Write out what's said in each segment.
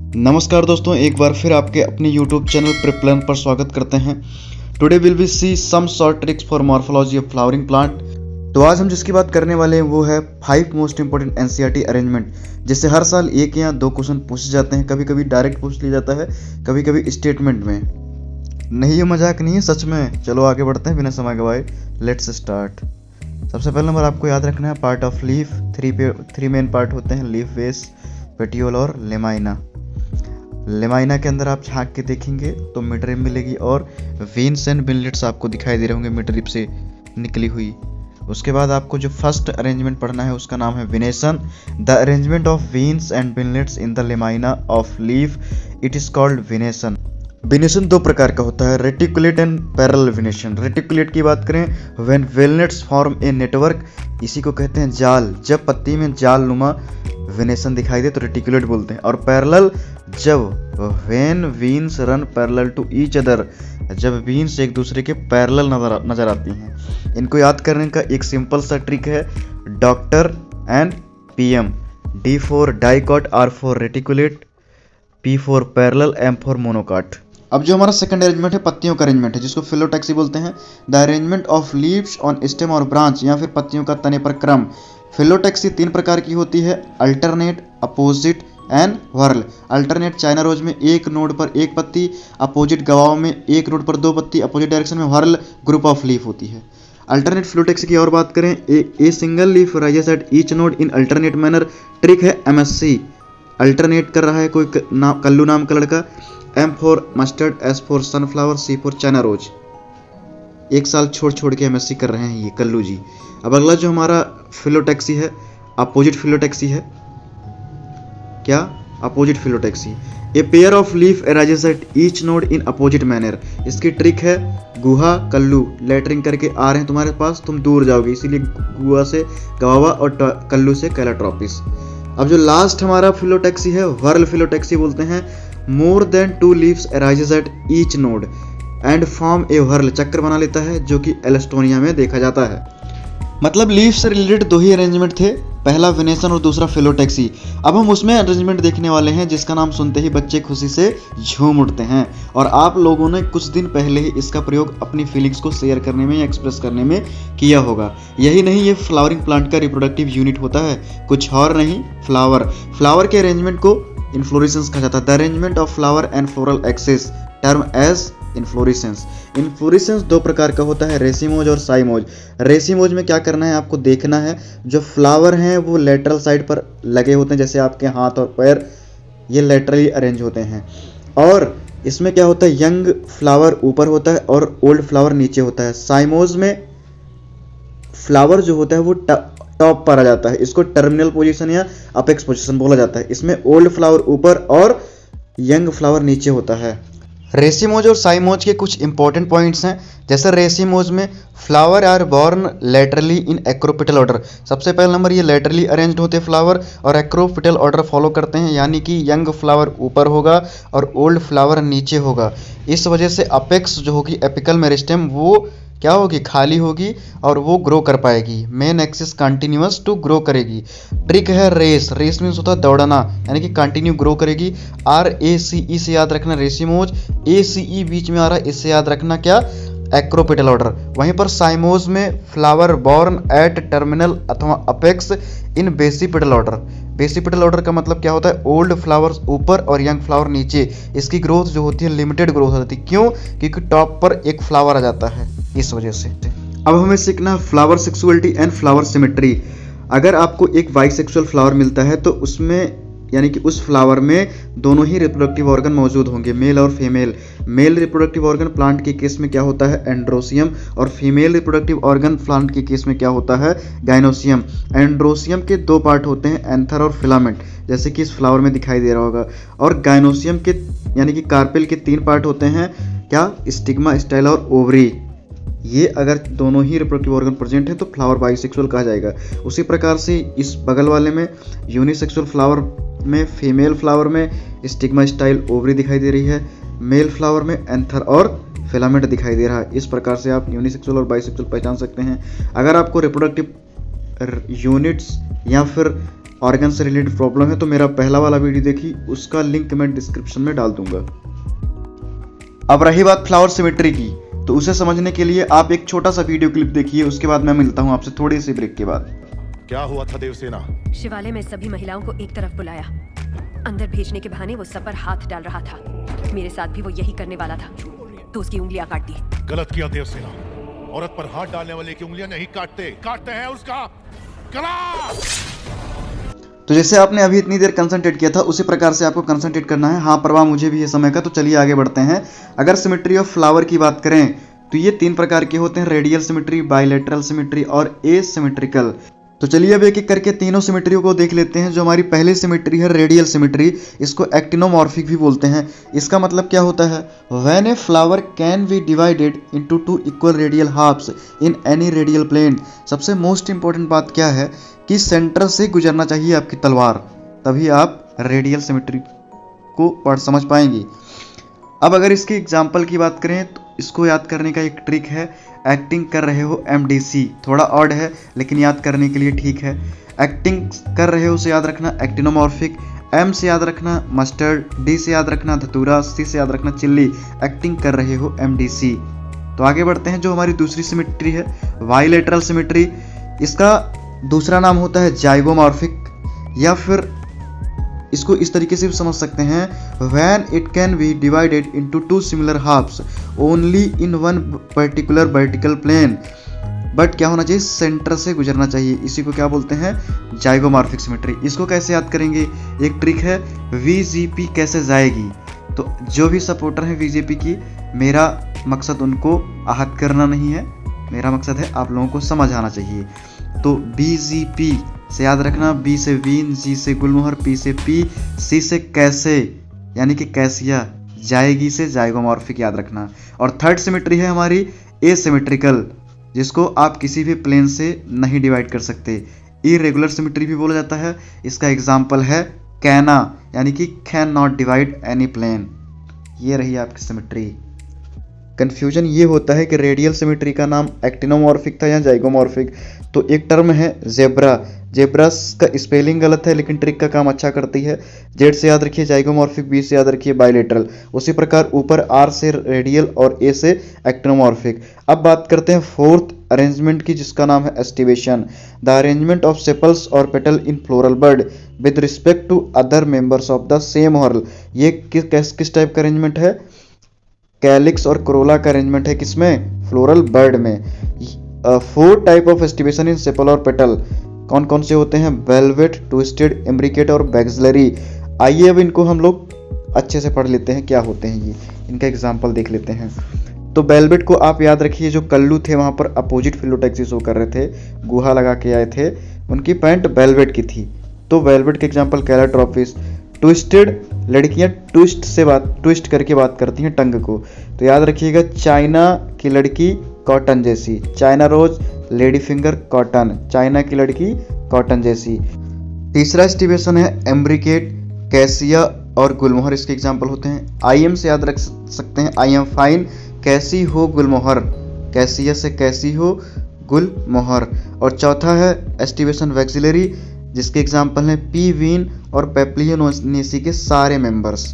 नमस्कार दोस्तों, एक बार फिर आपके अपने YouTube चैनल प्रिप्लान पर स्वागत करते हैं। Today will be see some short tricks for morphology of flowering plant. तो आज हम जिसकी बात करने वाले हैं वो है 5 मोस्ट इंपॉर्टेंट एनसीईआरटी अरेंजमेंट, जिससे हर साल 1 या 2 क्वेश्चन पूछे जाते हैं। कभी कभी डायरेक्ट पूछ लिया जाता है, कभी कभी स्टेटमेंट में। नहीं, ये मजाक नहीं है, सच में। चलो आगे बढ़ते हैं बिना समय गवाए। Let's start. सबसे पहला नंबर आपको याद रखना है part of leaf. 3 main part होते हैं, लीफ बेस, पेटियोल और लेमाइना। लेमाइना के अंदर आप झांक के देखेंगे तो मिडरिप मिलेगी और वेन्स एंड बिनलेट्स आपको दिखाई दे रहे होंगे मिडरिप से निकली हुई। उसके बाद आपको जो फर्स्ट अरेंजमेंट पढ़ना है उसका नाम है venation. The arrangement of veins and veinlets in the lamina of leaf, it is called venation. Venation 2 प्रकार का होता है, reticulate and parallel venation. Reticulate की बात करें, when veinlets form a network, इसी को कहते हैं जाल। जब पत्ती में जाल नुमा विनेशन दिखाई दे तो रेटिकुलेट बोलते हैं। और पैरेलल, जब when veins run parallel to each other, जब वीन्स एक दूसरे के पैरेलल नजर आती हैं। इनको याद करने का एक सिंपल सा ट्रिक है, doctor and PM. D for dicot, R for reticulate, P for parallel, M for monocot. अब जो हमारा सेकंड अरेंजमेंट है, पत्तियों का अरेंजमेंट है, जिसको फिलोटैक्सी बोलते हैं। The arrangement of leaves on stem और ब्रांच, या फिर पत्तियों का तने पर क्रम। फिलोटैक्सी 3 प्रकार की होती है, alternate, opposite and whorl. Alternate China rose में एक नोड पर एक पत्ती, अपोजिट गवाओं में एक नोड पर 2 पत्ती, अपोजिट डायरेक्शन में व्हर्ल ग्रुप ऑफ लीफ होती है। अल्टरनेट फिलोटैक्सी की और बात करें, a single leaf rises at each node in alternate manner. Trick है MSC, अल्टरनेट कर रहा है कोई कल्लू नाम का लड़का। M for mustard, S for sunflower, C for China rose. एक साल छोड़ के MSC कर रहे हैं ये कल्लू जी। अब अगला जो हमारा फिलोटैक्सी है, अपोजिट फिलोटैक्सी है। क्या? Opposite phyllotaxy. A pair of leaf arises at each node in opposite manner. इसकी ट्रिक है, गुहा कल्लू लेटरिंग करके आ रहे हैं तुम्हारे पास, तुम दूर जाओगे, इसीलिए गुहा से गवावा और कल्लू से कैलाट्रोपिस। अब जो लास्ट हमारा फिलोटैक्सी है, व्हर्ल फिलोटैक्सी बोलते हैं। More than 2 leaves arises at each node and form a whorl, चक्कर बना लेता है, जो कि एलेस्टोनिया में देखा जाता है। मतलब लीफ से रिलेटेड 2 ही अरेंजमेंट थे, पहला विनेशन और दूसरा फिलोटैक्सी। अब हम उसमें अरेंजमेंट देखने वाले हैं जिसका नाम सुनते ही बच्चे खुशी से झूम उठते हैं। और आप लोगों ने कुछ दिन पहले ही इसका प्रयोग अपनी फीलिंग्स को शेयर करने में या एक्सप्रेस करने में किया होगा। यही नहीं, ये फ्लावरिंग प्लांट का रिप्रोडक्टिव यूनिट होता है, कुछ और नहीं, फ्लावर। फ्लावर के अरेंजमेंट को इन्फ्लोरेसेंस कहा जाता है। The arrangement of flower and floral axis, term as inflorescence. Inflorescence 2 प्रकार का होता है, रेसिमोज और साइमोज। रेसिमोज में क्या करना है, आपको देखना है जो फ्लावर हैं वो लेटरल साइड पर लगे होते हैं, जैसे आपके हाथ और पैर, ये लेटरली अरेंज होते हैं। और इसमें क्या होता है, यंग फ्लावर ऊपर होता है और ओल्ड फ्लावर नीचे होता है। साइमोज में फ्लावर जो होता है वो टॉप पर आ जाता है, इसको टर्मिनल पोजीशन या अपेक्स पोजीशन बोला जाता है। इसमें ओल्ड फ्लावर ऊपर और यंग फ्लावर नीचे होता है। रेसिमोज और साइमोज के कुछ इंपॉर्टेंट पॉइंट्स हैं, जैसे रेसिमोज में flower are born laterally in acropetal order. सबसे पहला नंबर, ये लेटरली अरेंज्ड होते फ्लावर और एक्रोपिटल ऑर्डर फॉलो करते हैं, यानी कि यंग फ्लावर ऊपर होगा और ओल्ड फ्लावर नीचे होगा। इस वजह से अपेक्स जो होगी एपिकल मेरिस्टेम, वो क्या होगी, खाली होगी और वो ग्रो कर पाएगी। Main axis continuous to grow करेगी। ट्रिक है रेस, रेस मीन्स होता है दौड़ना, यानी कि कंटिन्यू ग्रो करेगी। RACE से याद रखना रेसिमोज, ACE बीच में आ रहा है, इससे याद रखना क्या, एक्रोपिटल ऑर्डर। वहीं पर साइमोज में फ्लावर बॉर्न एट टर्मिनल अथवा अपेक्स इन बेसिपिटल ऑर्डर। बेसिपिटल ऑर्डर का मतलब क्या होता है, ओल्ड फ्लावर्स ऊपर और यंग फ्लावर नीचे। इसकी ग्रोथ जो होती है लिमिटेड ग्रोथ होती है, क्यों, क्योंकि टॉप पर एक फ्लावर आ जाता है, इस वजह से। अब हमें सीखना है flower sexuality and flower symmetry. अगर आपको एक बाइसेक्सुअल फ्लावर मिलता है तो उसमें, यानी कि उस फ्लावर में दोनों ही रिप्रोडक्टिव ऑर्गन मौजूद होंगे, मेल और female. Male reproductive organ plant के केस में क्या होता है, एंड्रोसियम, और फीमेल रिप्रोडक्टिव ऑर्गन प्लांट के केस में क्या होता है, गाइनोसियम। एंड्रोसियम के 2 पार्ट होते हैं, एंथर और फिलामेंट, जैसे कि इस फ्लावर में दिखाई दे रहा होगा। और गाइनोसियम के यानी कि कार्पेल के 3 पार्ट होते हैं, क्या, स्टिग्मा, स्टाइला और ओवरी। ये अगर दोनों ही रिप्रोडक्टिव ऑर्गन प्रेजेंट है तो फ्लावर बाइसेक्सुअल कहा जाएगा। उसी प्रकार से इस बगल वाले में यूनिसेक्सुअल फ्लावर में, फीमेल फ्लावर में स्टिग्मा, स्टाइल, ओवरी दिखाई दे रही है, मेल फ्लावर में एंथर और फिलामेंट दिखाई दे रहा है। इस प्रकार से आप यूनिसेक्सुअल और बाइसेक्सुअल पहचान सकते हैं। अगर आपको रिप्रोडक्टिव यूनिट्स या फिर ऑर्गन से रिलेटेड प्रॉब्लम है तो मेरा पहला वाला वीडियो देखिए, उसका लिंक मैं डिस्क्रिप्शन में डाल दूंगा। अब रही बात फ्लावर सिमेट्री की, तो उसे समझने के लिए आप एक छोटा सा वीडियो क्लिप देखिए, उसके बाद मैं मिलता हूँ आपसे थोड़ी सी ब्रेक के बाद। क्या हुआ था देवसेना? शिवालय में सभी महिलाओं को एक तरफ बुलाया, अंदर भेजने के बहाने वो सब पर हाथ डाल रहा था। मेरे साथ भी वो यही करने वाला था, तो उसकी उंगलियां काट दी। गलत किया देवसेना, औरत पर हाथ डालने वाले की उंगलियां नहीं काटते, काटते हैं उसका गला। तो जैसे आपने अभी इतनी देर कंसंट्रेट किया था, उसी प्रकार से आपको कंसंट्रेट करना है। हाँ परवाह मुझे भी ये समय का, तो चलिए आगे बढ़ते हैं। अगर सिमेट्री ऑफ फ्लावर की बात करें तो ये 3 प्रकार के होते हैं, रेडियल सिमेट्री, बाइलेटरल सिमेट्री और एसिमेट्रिकल। तो चलिए अब एक एक करके तीनों सिमेट्रियों को देख लेते हैं। जो हमारी पहली सिमेट्री है रेडियल सिमेट्री, इसको एक्टिनोमॉर्फिक भी बोलते हैं। इसका मतलब क्या होता है? When a flower can be divided into 2 equal radial halves in any radial plane. सबसे मोस्ट इंपॉर्टेंट बात क्या है कि सेंटर से गुजरना चाहिए आपकी तलवार, तभी आप रेडियल सिमेट्री को पढ़ समझ पाएंगे। अब अगर इसकी एग्जाम्पल की बात करें तो इसको याद करने का एक ट्रिक है, एक्टिंग कर रहे हो MDC, थोड़ा ऑड है लेकिन याद करने के लिए ठीक है। एक्टिंग कर रहे हो से याद रखना एक्टिनोमॉर्फिक, M से याद रखना मस्टर्ड, D से याद रखना धतूरा, C से याद रखना चिल्ली। एक्टिंग कर रहे हो MDC। तो आगे बढ़ते हैं। जो हमारी दूसरी सिमेट्री है बाइलेटरल सिमेट्री, इसका दूसरा नाम होता है जाइगोमॉर्फिक, या फिर इसको इस तरीके से भी समझ सकते हैं, when it can be divided into 2 similar halves only in one particular vertical plane, but क्या होना चाहिए? सेंटर से गुजरना चाहिए। इसी को क्या बोलते हैं? Zygomorphic symmetry. इसको कैसे याद करेंगे? एक ट्रिक है, VGP कैसे जाएगी। तो जो भी सपोर्टर है VGP की, मेरा मकसद उनको आहत करना नहीं है, मेरा मकसद है आप लोगों को समझ आना चाहिए। तो BGP से याद रखना, B से वीन, G से गुलमोहर, P से पी, C से कैसे यानी कि कैसिया, जाएगी से जाइगोमॉर्फिक याद रखना। और थर्ड सिमेट्री है हमारी एसिमेट्रिकल, जिसको आप किसी भी प्लेन से नहीं डिवाइड कर सकते, इरेगुलर सिमेट्री भी बोला जाता है। इसका एग्जाम्पल है कैना, यानी कि can not divide any plane. ये रही आपकी सिमेट्री। कन्फ्यूजन ये होता है कि रेडियल सिमेट्री का नाम एक्टिनोमॉर्फिक था या जाइगोमॉर्फिक। तो एक टर्म है जेब्रा, जेब्रा का स्पेलिंग गलत है लेकिन ट्रिक का काम अच्छा करती है। जेड से याद रखिए जाइगोमॉर्फिक, बी से याद रखिए बाइलेटरल। उसी प्रकार ऊपर आर से रेडियल और ए से एक्टिनोमॉर्फिक। अब बात करते हैं फोर्थ अरेंजमेंट की, जिसका नाम है aestivation, the arrangement of sepals और petal in floral bud with respect to other members of the same whorl. ये किस टाइप का अरेंजमेंट है? कैलिक्स और कोरोला का अरेंजमेंट है। किसमें? फ्लोरल बर्ड में। 4 type of aestivation in sepal और पेटल कौन कौन से होते हैं? वेलवेट, ट्विस्टेड, इम्ब्रिकेट और बैक्सिलरी। आइए अब इनको हम लोग अच्छे से पढ़ लेते हैं, क्या होते हैं ये, इनका एग्जाम्पल देख लेते हैं। तो वेलवेट को आप याद रखिए, जो कल्लू थे वहां पर अपोजिट फिलोटैक्सी शो कर रहे थे, गुहा लगा के आए थे, उनकी पैंट वेलवेट की थी। तो वेलवेट के एग्जाम्पल कैलाट्रोपिस। ट्विस्टेड, लड़कियां ट्विस्ट करके बात करती हैं टंग को, तो याद रखिएगा चाइना की लड़की कॉटन जैसी, China rose, lady finger cotton, China की लड़की कॉटन जैसी। तीसरा एस्टिवेशन है एम्ब्रिकेट, कैसिया और गुलमोहर, इसके एग्जाम्पल होते हैं। IM से याद रख सकते हैं, आई एम फाइन, कैसी हो गुलमोहर, कैसिया से कैसी हो गुलमोहर। और चौथा है एस्टिवेशन वैक्सिलरी, जिसके एग्जाम्पल हैं पी वीन और पेप्लियोनेसी के सारे मेंबर्स।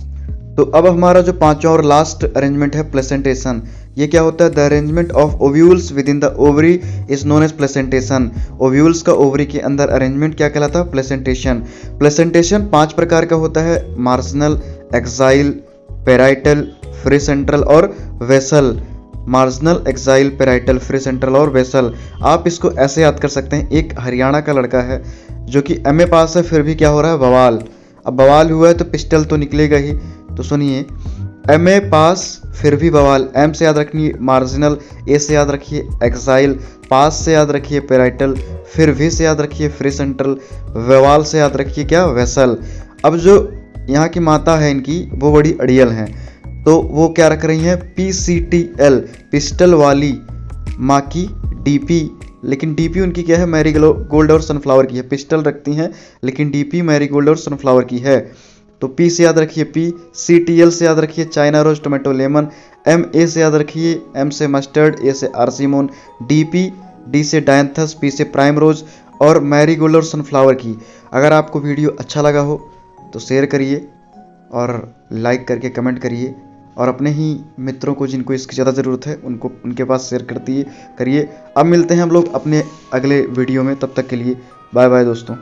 तो अब हमारा जो पांचवा और लास्ट अरेंजमेंट है प्लेसेंटेशन। ये क्या होता है? The arrangement of ovules within the ovary is known as placentation. Ovules का ओवरी के अंदर अरेंजमेंट क्या कहलाता है? प्लेसेंटेशन। प्लेसेंटेशन 5 प्रकार का होता है, marginal, axile, parietal, free central और basal. Marginal, axile, parietal, free central और वेसल। आप इसको ऐसे याद कर सकते हैं, एक हरियाणा का लड़का है जो कि MA पास है, फिर भी क्या हो रहा है? बवाल। अब बवाल हुआ है तो पिस्टल तो निकलेगा ही। तो सुनिए, MA पास फिर भी बवाल। M से याद रखिए मार्जिनल, A से याद रखिए एक्साइल, पास से याद रखिए पेराइटल, फिर V से याद रखिए फ्री सेंट्रल, वेवाल से याद रखिए क्या? वेसल। अब जो यहाँ की माता है इनकी, वो बड़ी अड़ियल हैं, तो वो क्या रख रही हैं? PCTL, पिस्टल वाली माँ की DP, लेकिन DP उनकी क्या है? मैरीगोल्ड और सनफ्लावर की है। पिस्टल रखती हैं लेकिन DP मैरीगोल्ड और सनफ्लावर की है। तो P से याद रखिए P, CTL से याद रखिए China rose, tomato, lemon, MA से याद रखिए M से मस्टर्ड, A से आर्सिमोन, DP, D से डायंथस, P से प्राइम रोज और मैरीगोल्ड और सनफ्लावर की। अगर आपको वीडियो अच्छा लगा हो तो शेयर करिए और लाइक करके कमेंट करिए, और अपने ही मित्रों को जिनको इसकी ज़्यादा ज़रूरत है उनके पास शेयर करिए। अब मिलते हैं हम लोग अपने अगले वीडियो में, तब तक के लिए बाय बाय दोस्तों।